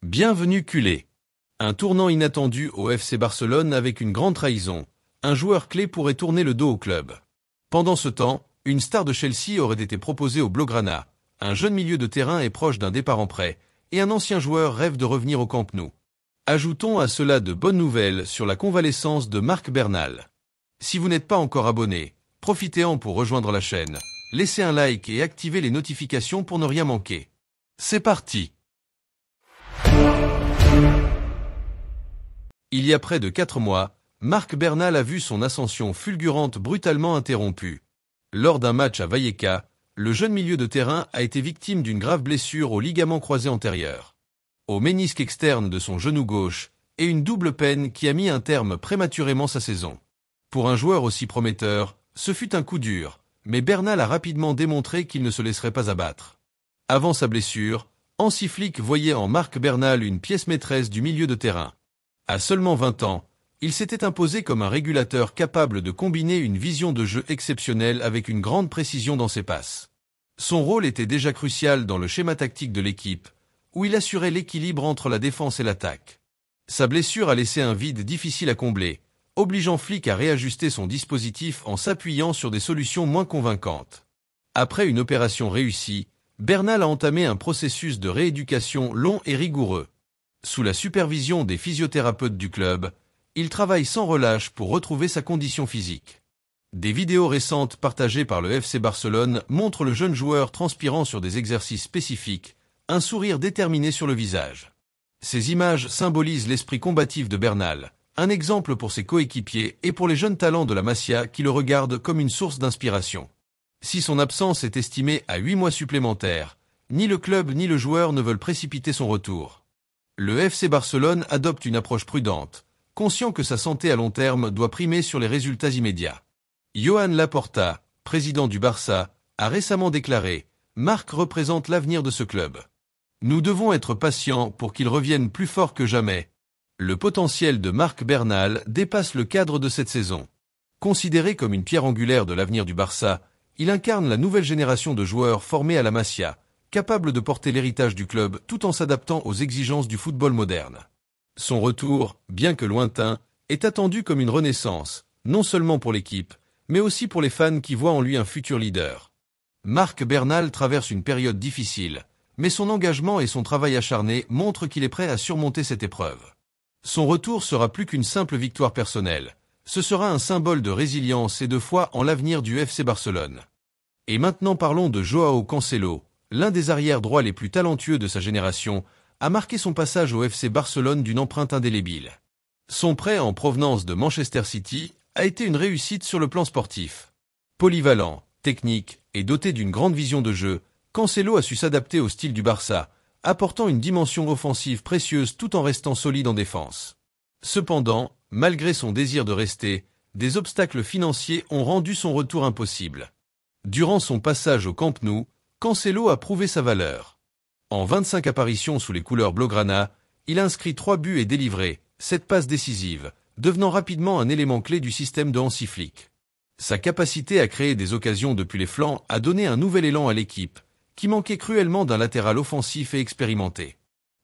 Bienvenue culé. Un tournant inattendu au FC Barcelone avec une grande trahison. Un joueur clé pourrait tourner le dos au club. Pendant ce temps, une star de Chelsea aurait été proposée au Blaugrana. Un jeune milieu de terrain est proche d'un départ en prêt, et un ancien joueur rêve de revenir au Camp Nou. Ajoutons à cela de bonnes nouvelles sur la convalescence de Marc Bernal. Si vous n'êtes pas encore abonné, profitez-en pour rejoindre la chaîne. Laissez un like et activez les notifications pour ne rien manquer. C'est parti! Il y a près de 4 mois, Marc Bernal a vu son ascension fulgurante brutalement interrompue. Lors d'un match à Vallecas, le jeune milieu de terrain a été victime d'une grave blessure au ligament croisé antérieur, au ménisque externe de son genou gauche, et une double peine qui a mis un terme prématurément sa saison. Pour un joueur aussi prometteur, ce fut un coup dur, mais Bernal a rapidement démontré qu'il ne se laisserait pas abattre. Avant sa blessure, Hansi Flick voyait en Marc Bernal une pièce maîtresse du milieu de terrain. À seulement 20 ans, il s'était imposé comme un régulateur capable de combiner une vision de jeu exceptionnelle avec une grande précision dans ses passes. Son rôle était déjà crucial dans le schéma tactique de l'équipe, où il assurait l'équilibre entre la défense et l'attaque. Sa blessure a laissé un vide difficile à combler, obligeant Flick à réajuster son dispositif en s'appuyant sur des solutions moins convaincantes. Après une opération réussie, Bernal a entamé un processus de rééducation long et rigoureux. Sous la supervision des physiothérapeutes du club, il travaille sans relâche pour retrouver sa condition physique. Des vidéos récentes partagées par le FC Barcelone montrent le jeune joueur transpirant sur des exercices spécifiques, un sourire déterminé sur le visage. Ces images symbolisent l'esprit combatif de Bernal, un exemple pour ses coéquipiers et pour les jeunes talents de la Masia qui le regardent comme une source d'inspiration. Si son absence est estimée à 8 mois supplémentaires, ni le club ni le joueur ne veulent précipiter son retour. Le FC Barcelone adopte une approche prudente, conscient que sa santé à long terme doit primer sur les résultats immédiats. Joan Laporta, président du Barça, a récemment déclaré « Marc représente l'avenir de ce club. Nous devons être patients pour qu'il revienne plus fort que jamais. » Le potentiel de Marc Bernal dépasse le cadre de cette saison. Considéré comme une pierre angulaire de l'avenir du Barça, il incarne la nouvelle génération de joueurs formés à la Masia, capables de porter l'héritage du club tout en s'adaptant aux exigences du football moderne. Son retour, bien que lointain, est attendu comme une renaissance, non seulement pour l'équipe, mais aussi pour les fans qui voient en lui un futur leader. Marc Bernal traverse une période difficile, mais son engagement et son travail acharné montrent qu'il est prêt à surmonter cette épreuve. Son retour sera plus qu'une simple victoire personnelle, ce sera un symbole de résilience et de foi en l'avenir du FC Barcelone. Et maintenant parlons de Joao Cancelo, l'un des arrières droits les plus talentueux de sa génération, a marqué son passage au FC Barcelone d'une empreinte indélébile. Son prêt en provenance de Manchester City a été une réussite sur le plan sportif. Polyvalent, technique et doté d'une grande vision de jeu, Cancelo a su s'adapter au style du Barça, apportant une dimension offensive précieuse tout en restant solide en défense. Cependant, malgré son désir de rester, des obstacles financiers ont rendu son retour impossible. Durant son passage au Camp Nou, Cancelo a prouvé sa valeur. En 25 apparitions sous les couleurs blaugrana, il a inscrit 3 buts et délivré 7 passes décisives, devenant rapidement un élément clé du système de Hansi Flick. Sa capacité à créer des occasions depuis les flancs a donné un nouvel élan à l'équipe, qui manquait cruellement d'un latéral offensif et expérimenté.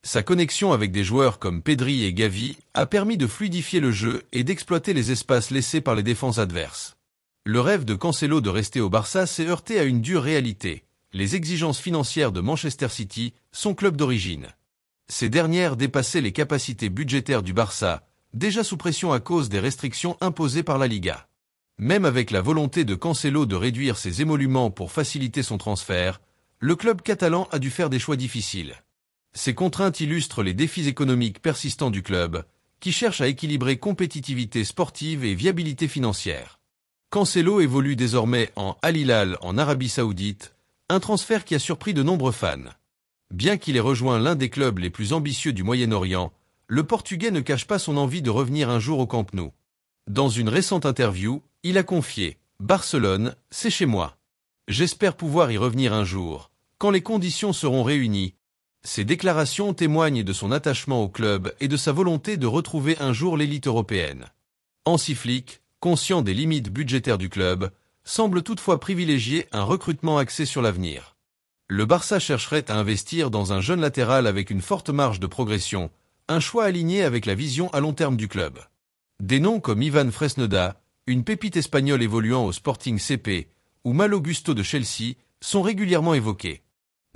Sa connexion avec des joueurs comme Pedri et Gavi a permis de fluidifier le jeu et d'exploiter les espaces laissés par les défenses adverses. Le rêve de Cancelo de rester au Barça s'est heurté à une dure réalité. Les exigences financières de Manchester City, son club d'origine. Ces dernières dépassaient les capacités budgétaires du Barça, déjà sous pression à cause des restrictions imposées par la Liga. Même avec la volonté de Cancelo de réduire ses émoluments pour faciliter son transfert, le club catalan a dû faire des choix difficiles. Ces contraintes illustrent les défis économiques persistants du club, qui cherche à équilibrer compétitivité sportive et viabilité financière. Cancelo évolue désormais en Al Hilal en Arabie Saoudite, un transfert qui a surpris de nombreux fans. Bien qu'il ait rejoint l'un des clubs les plus ambitieux du Moyen-Orient, le Portugais ne cache pas son envie de revenir un jour au Camp Nou. Dans une récente interview, il a confié « Barcelone, c'est chez moi. J'espère pouvoir y revenir un jour, quand les conditions seront réunies. » Ces déclarations témoignent de son attachement au club et de sa volonté de retrouver un jour l'élite européenne. Hansi Flick, conscient des limites budgétaires du club, semble toutefois privilégier un recrutement axé sur l'avenir. Le Barça chercherait à investir dans un jeune latéral avec une forte marge de progression, un choix aligné avec la vision à long terme du club. Des noms comme Ivan Fresneda, une pépite espagnole évoluant au Sporting CP, ou Malo Gusto de Chelsea, sont régulièrement évoqués.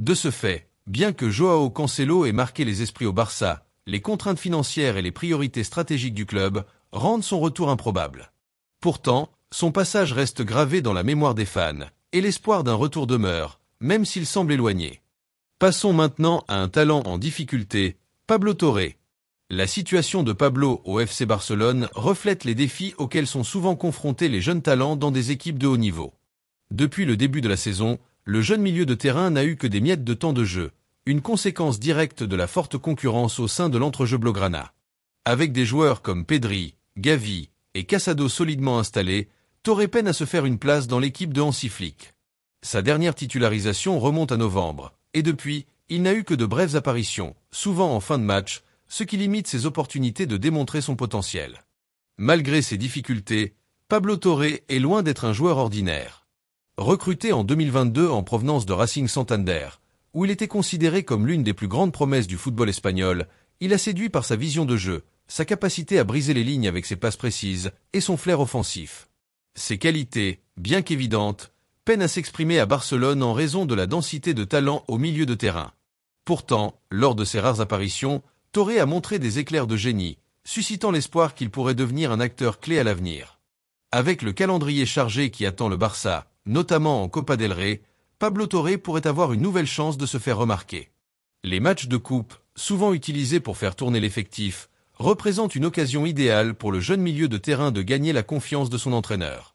De ce fait, bien que Joao Cancelo ait marqué les esprits au Barça, les contraintes financières et les priorités stratégiques du club rendent son retour improbable. Pourtant, son passage reste gravé dans la mémoire des fans, et l'espoir d'un retour demeure, même s'il semble éloigné. Passons maintenant à un talent en difficulté, Pablo Torre. La situation de Pablo au FC Barcelone reflète les défis auxquels sont souvent confrontés les jeunes talents dans des équipes de haut niveau. Depuis le début de la saison, le jeune milieu de terrain n'a eu que des miettes de temps de jeu, une conséquence directe de la forte concurrence au sein de l'entrejeu blaugrana. Avec des joueurs comme Pedri, Gavi et Casado solidement installés, Torre peine à se faire une place dans l'équipe de Hansi Flick. Sa dernière titularisation remonte à novembre, et depuis, il n'a eu que de brèves apparitions, souvent en fin de match, ce qui limite ses opportunités de démontrer son potentiel. Malgré ses difficultés, Pablo Torre est loin d'être un joueur ordinaire. Recruté en 2022 en provenance de Racing Santander, où il était considéré comme l'une des plus grandes promesses du football espagnol, il a séduit par sa vision de jeu, sa capacité à briser les lignes avec ses passes précises et son flair offensif. Ses qualités, bien qu'évidentes, peinent à s'exprimer à Barcelone en raison de la densité de talent au milieu de terrain. Pourtant, lors de ses rares apparitions, Torre a montré des éclairs de génie, suscitant l'espoir qu'il pourrait devenir un acteur clé à l'avenir. Avec le calendrier chargé qui attend le Barça, notamment en Copa del Rey, Pablo Torre pourrait avoir une nouvelle chance de se faire remarquer. Les matchs de coupe, souvent utilisés pour faire tourner l'effectif, représentent une occasion idéale pour le jeune milieu de terrain de gagner la confiance de son entraîneur.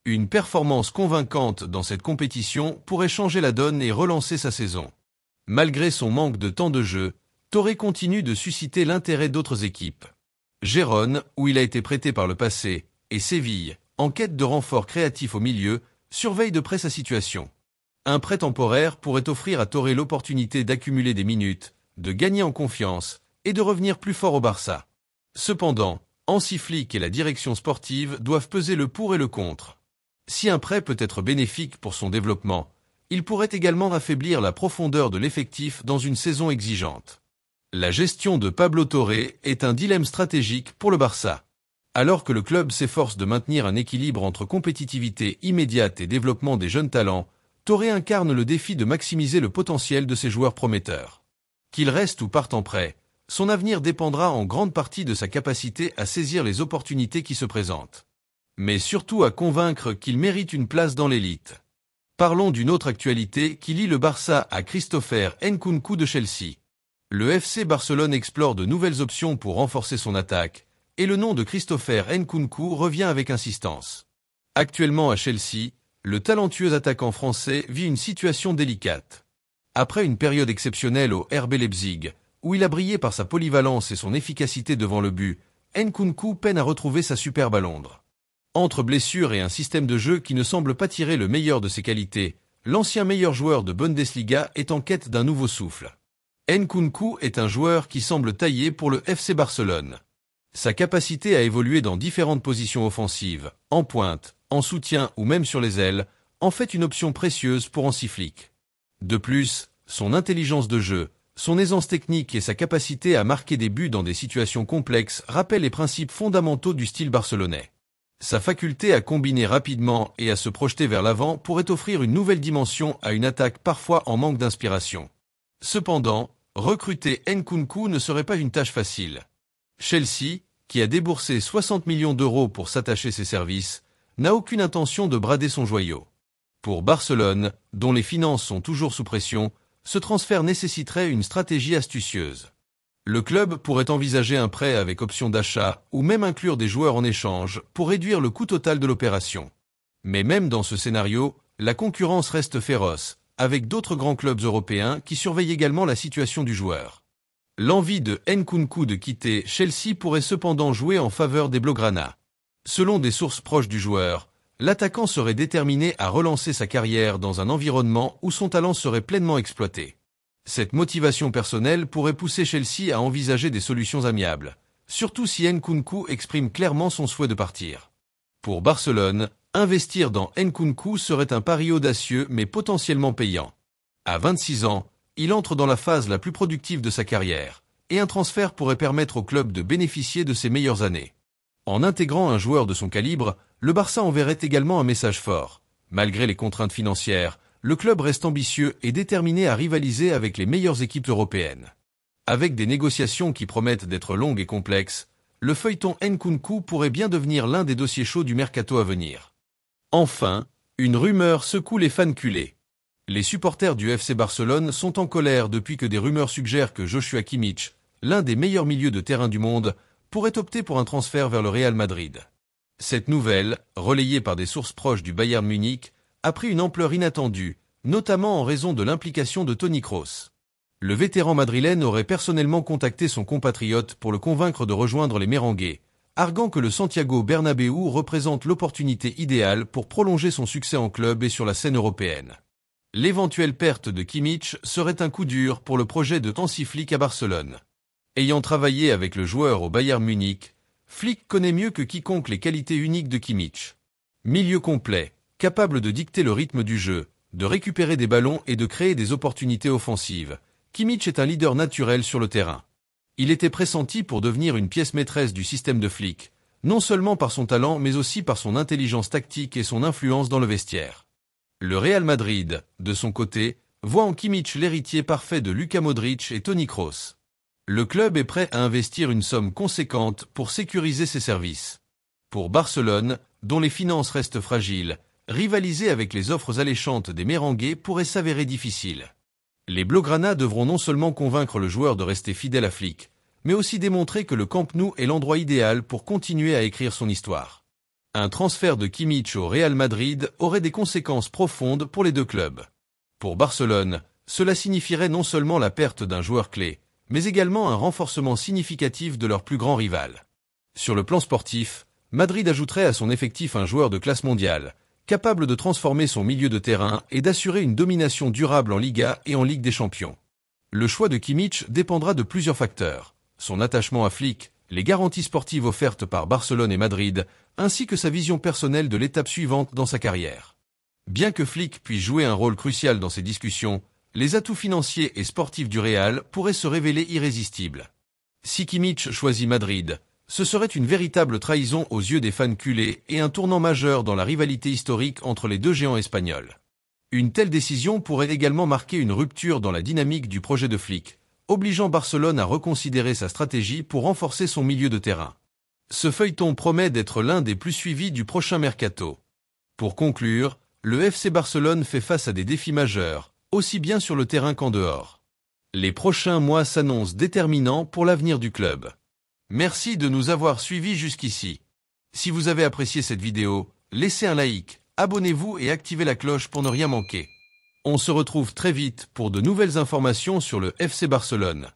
Une performance convaincante dans cette compétition pourrait changer la donne et relancer sa saison. Malgré son manque de temps de jeu, Torre continue de susciter l'intérêt d'autres équipes. Gérone, où il a été prêté par le passé, et Séville, en quête de renfort créatif au milieu, surveillent de près sa situation. Un prêt temporaire pourrait offrir à Torre l'opportunité d'accumuler des minutes, de gagner en confiance et de revenir plus fort au Barça. Cependant, Hansi Flick et la direction sportive doivent peser le pour et le contre. Si un prêt peut être bénéfique pour son développement, il pourrait également affaiblir la profondeur de l'effectif dans une saison exigeante. La gestion de Pablo Torre est un dilemme stratégique pour le Barça. Alors que le club s'efforce de maintenir un équilibre entre compétitivité immédiate et développement des jeunes talents, Torre incarne le défi de maximiser le potentiel de ses joueurs prometteurs. Qu'il reste ou parte en prêt, son avenir dépendra en grande partie de sa capacité à saisir les opportunités qui se présentent. Mais surtout à convaincre qu'il mérite une place dans l'élite. Parlons d'une autre actualité qui lie le Barça à Christopher Nkunku de Chelsea. Le FC Barcelone explore de nouvelles options pour renforcer son attaque, et le nom de Christopher Nkunku revient avec insistance. Actuellement à Chelsea, le talentueux attaquant français vit une situation délicate. Après une période exceptionnelle au RB Leipzig, où il a brillé par sa polyvalence et son efficacité devant le but, Nkunku peine à retrouver sa superbe à Londres. Entre blessures et un système de jeu qui ne semble pas tirer le meilleur de ses qualités, l'ancien meilleur joueur de Bundesliga est en quête d'un nouveau souffle. Nkunku est un joueur qui semble taillé pour le FC Barcelone. Sa capacité à évoluer dans différentes positions offensives, en pointe, en soutien ou même sur les ailes, en fait une option précieuse pour Hansi Flick. De plus, son intelligence de jeu, son aisance technique et sa capacité à marquer des buts dans des situations complexes rappellent les principes fondamentaux du style barcelonais. Sa faculté à combiner rapidement et à se projeter vers l'avant pourrait offrir une nouvelle dimension à une attaque parfois en manque d'inspiration. Cependant, recruter Nkunku ne serait pas une tâche facile. Chelsea, qui a déboursé 60 millions d'euros pour s'attacher ses services, n'a aucune intention de brader son joyau. Pour Barcelone, dont les finances sont toujours sous pression, ce transfert nécessiterait une stratégie astucieuse. Le club pourrait envisager un prêt avec option d'achat ou même inclure des joueurs en échange pour réduire le coût total de l'opération. Mais même dans ce scénario, la concurrence reste féroce, avec d'autres grands clubs européens qui surveillent également la situation du joueur. L'envie de Nkunku de quitter Chelsea pourrait cependant jouer en faveur des Blaugrana. Selon des sources proches du joueur, l'attaquant serait déterminé à relancer sa carrière dans un environnement où son talent serait pleinement exploité. Cette motivation personnelle pourrait pousser Chelsea à envisager des solutions amiables, surtout si Nkunku exprime clairement son souhait de partir. Pour Barcelone, investir dans Nkunku serait un pari audacieux mais potentiellement payant. À 26 ans, il entre dans la phase la plus productive de sa carrière, et un transfert pourrait permettre au club de bénéficier de ses meilleures années. En intégrant un joueur de son calibre, le Barça enverrait également un message fort. Malgré les contraintes financières, le club reste ambitieux et déterminé à rivaliser avec les meilleures équipes européennes. Avec des négociations qui promettent d'être longues et complexes, le feuilleton Nkunku pourrait bien devenir l'un des dossiers chauds du mercato à venir. Enfin, une rumeur secoue les fans culés. Les supporters du FC Barcelone sont en colère depuis que des rumeurs suggèrent que Joshua Kimmich, l'un des meilleurs milieux de terrain du monde, pourrait opter pour un transfert vers le Real Madrid. Cette nouvelle, relayée par des sources proches du Bayern Munich, a pris une ampleur inattendue, notamment en raison de l'implication de Toni Kroos. Le vétéran madrilène aurait personnellement contacté son compatriote pour le convaincre de rejoindre les Merengues, arguant que le Santiago Bernabéu représente l'opportunité idéale pour prolonger son succès en club et sur la scène européenne. L'éventuelle perte de Kimmich serait un coup dur pour le projet de Hansi Flick à Barcelone. Ayant travaillé avec le joueur au Bayern Munich, Flick connaît mieux que quiconque les qualités uniques de Kimmich. Milieu complet, capable de dicter le rythme du jeu, de récupérer des ballons et de créer des opportunités offensives, Kimmich est un leader naturel sur le terrain. Il était pressenti pour devenir une pièce maîtresse du système de Flick, non seulement par son talent mais aussi par son intelligence tactique et son influence dans le vestiaire. Le Real Madrid, de son côté, voit en Kimmich l'héritier parfait de Luka Modric et Toni Kroos. Le club est prêt à investir une somme conséquente pour sécuriser ses services. Pour Barcelone, dont les finances restent fragiles, rivaliser avec les offres alléchantes des Merengues pourrait s'avérer difficile. Les Blaugrana devront non seulement convaincre le joueur de rester fidèle à Flick, mais aussi démontrer que le Camp Nou est l'endroit idéal pour continuer à écrire son histoire. Un transfert de Kimmich au Real Madrid aurait des conséquences profondes pour les deux clubs. Pour Barcelone, cela signifierait non seulement la perte d'un joueur clé, mais également un renforcement significatif de leur plus grand rival. Sur le plan sportif, Madrid ajouterait à son effectif un joueur de classe mondiale, capable de transformer son milieu de terrain et d'assurer une domination durable en Liga et en Ligue des Champions. Le choix de Kimmich dépendra de plusieurs facteurs, son attachement à Flick, les garanties sportives offertes par Barcelone et Madrid, ainsi que sa vision personnelle de l'étape suivante dans sa carrière. Bien que Flick puisse jouer un rôle crucial dans ces discussions, les atouts financiers et sportifs du Real pourraient se révéler irrésistibles. Si Kimmich choisit Madrid, ce serait une véritable trahison aux yeux des fans culés et un tournant majeur dans la rivalité historique entre les deux géants espagnols. Une telle décision pourrait également marquer une rupture dans la dynamique du projet de Flick, obligeant Barcelone à reconsidérer sa stratégie pour renforcer son milieu de terrain. Ce feuilleton promet d'être l'un des plus suivis du prochain mercato. Pour conclure, le FC Barcelone fait face à des défis majeurs, aussi bien sur le terrain qu'en dehors. Les prochains mois s'annoncent déterminants pour l'avenir du club. Merci de nous avoir suivis jusqu'ici. Si vous avez apprécié cette vidéo, laissez un like, abonnez-vous et activez la cloche pour ne rien manquer. On se retrouve très vite pour de nouvelles informations sur le FC Barcelone.